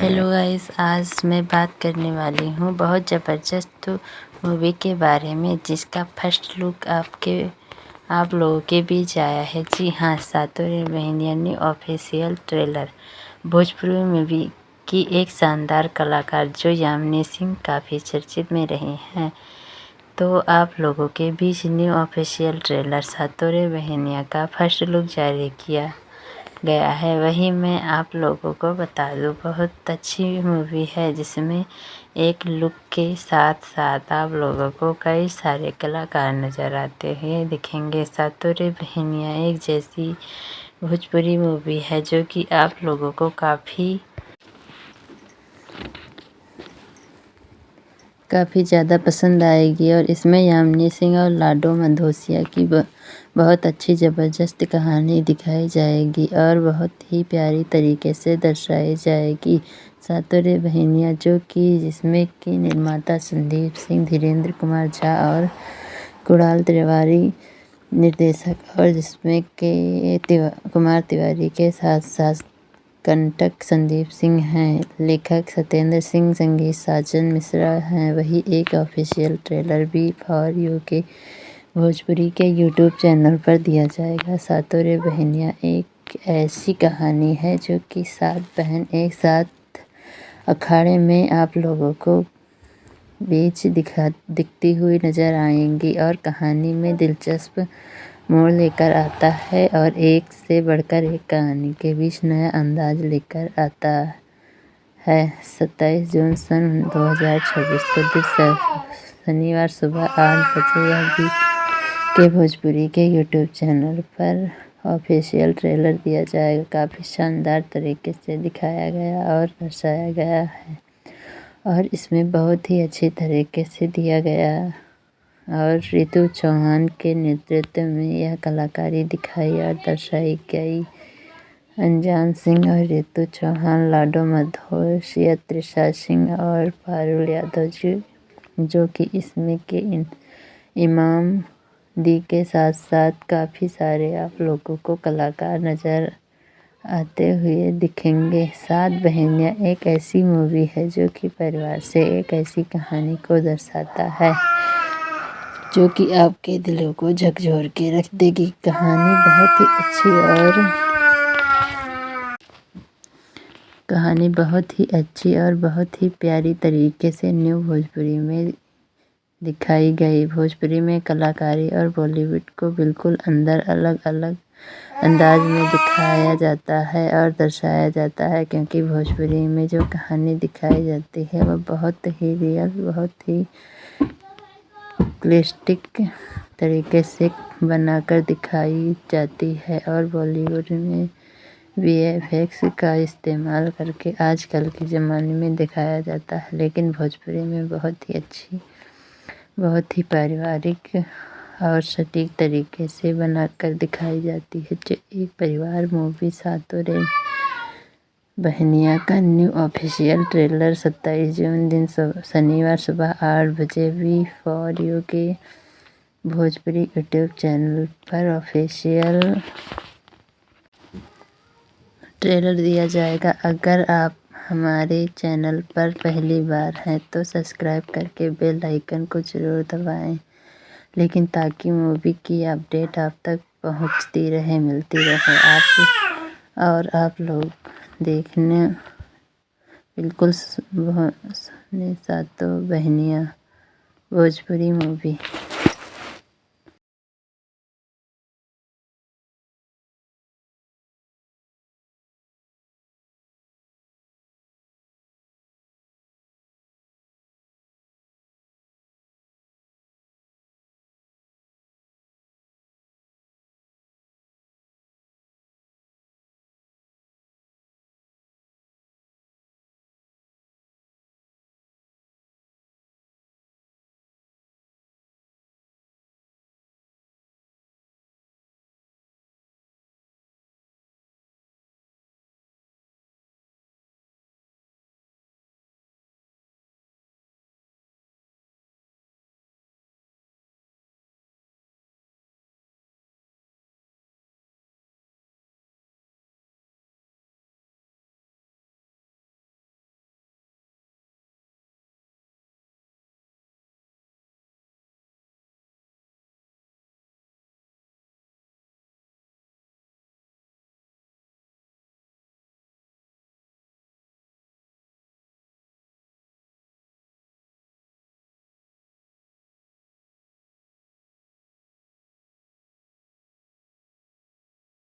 Hello guys, आज मैं बात करने वाली हूँ बहुत ज़बरदस्त मूवी के बारे में जिसका फर्स्ट लुक आप लोगों के बीच आया है। जी हाँ, सातों रे बहनिया ने ऑफिशियल ट्रेलर। भोजपुरी मूवी की एक शानदार कलाकार जो यामिनी सिंह काफ़ी चर्चित में रही हैं, तो आप लोगों के बीच न्यू ऑफिशियल ट्रेलर सातों रे बहनिया का फर्स्ट लुक जारी किया गया है। वही मैं आप लोगों को बता दूं, बहुत अच्छी मूवी है जिसमें एक लुक के साथ साथ आप लोगों को कई सारे कलाकार नज़र आते हैं दिखेंगे। सातों रे बहनिया एक जैसी भोजपुरी मूवी है जो कि आप लोगों को काफ़ी ज़्यादा पसंद आएगी और इसमें यामिनी सिंह और लाडो मधोसिया की बहुत अच्छी ज़बरदस्त कहानी दिखाई जाएगी और बहुत ही प्यारी तरीके से दर्शाई जाएगी। सातों रे बहनिया जिसमें कि निर्माता संदीप सिंह, धीरेन्द्र कुमार झा और कुणाल तिवारी निर्देशक, और जिसमें के कुमार तिवारी के साथ साथ कंटक संदीप सिंह हैं, लेखक सत्येंद्र सिंह, संगीत साजन मिश्रा हैं। वही एक ऑफिशियल ट्रेलर भी फॉर यू के भोजपुरी के यूट्यूब चैनल पर दिया जाएगा। सातों रे बहनिया एक ऐसी कहानी है जो कि 7 बहन एक साथ अखाड़े में आप लोगों को बीच दिखती हुई नज़र आएंगी और कहानी में दिलचस्प मोड़ लेकर आता है और एक से बढ़कर एक कहानी के बीच नया अंदाज लेकर आता है। 27 जून सन 2026 को शनिवार सुबह 8 बजे यह भी के भोजपुरी के यूट्यूब चैनल पर ऑफिशियल ट्रेलर दिया जाएगा। काफ़ी शानदार तरीके से दिखाया गया और दर्शाया गया है और इसमें बहुत ही अच्छी तरीके से दिया गया और रितु चौहान के नेतृत्व में यह कलाकारी दिखाई और दर्शाई गई। अनजान सिंह और रितु चौहान, लाडो मधोसिया, त्रिशा सिंह और पारुल यादव जो कि इसमें के इमाम दी के साथ साथ काफ़ी सारे आप लोगों को कलाकार नज़र आते हुए दिखेंगे। 7 बहनियाँ एक ऐसी मूवी है जो कि परिवार से एक ऐसी कहानी को दर्शाता है जो कि आपके दिलों को झकझोर के रख देगी। कहानी बहुत ही अच्छी और बहुत ही प्यारी तरीके से न्यू भोजपुरी में दिखाई गई। भोजपुरी में कलाकारी और बॉलीवुड को बिल्कुल अलग अलग अंदाज में दिखाया जाता है और दर्शाया जाता है, क्योंकि भोजपुरी में जो कहानी दिखाई जाती है वह बहुत ही रियल, बहुत ही रियलिस्टिक तरीके से बनाकर दिखाई जाती है और बॉलीवुड में VFX का इस्तेमाल करके आजकल के ज़माने में दिखाया जाता है, लेकिन भोजपुरी में बहुत ही अच्छी, बहुत ही पारिवारिक और सटीक तरीके से बनाकर दिखाई जाती है। जो एक परिवार मूवी सातों रे बहनिया का न्यू ऑफिशियल ट्रेलर 27 जून दिन शनिवार सुबह 8 बजे वी फॉर यू के भोजपुरी यूट्यूब चैनल पर ऑफिशियल ट्रेलर दिया जाएगा। अगर आप हमारे चैनल पर पहली बार हैं तो सब्सक्राइब करके बेल आइकन को ज़रूर दबाएं, लेकिन ताकि मूवी की अपडेट आप तक पहुंचती रहे, मिलती रहे आप लोग देखने बिल्कुल सातों बहनियाँ भोजपुरी मूवी।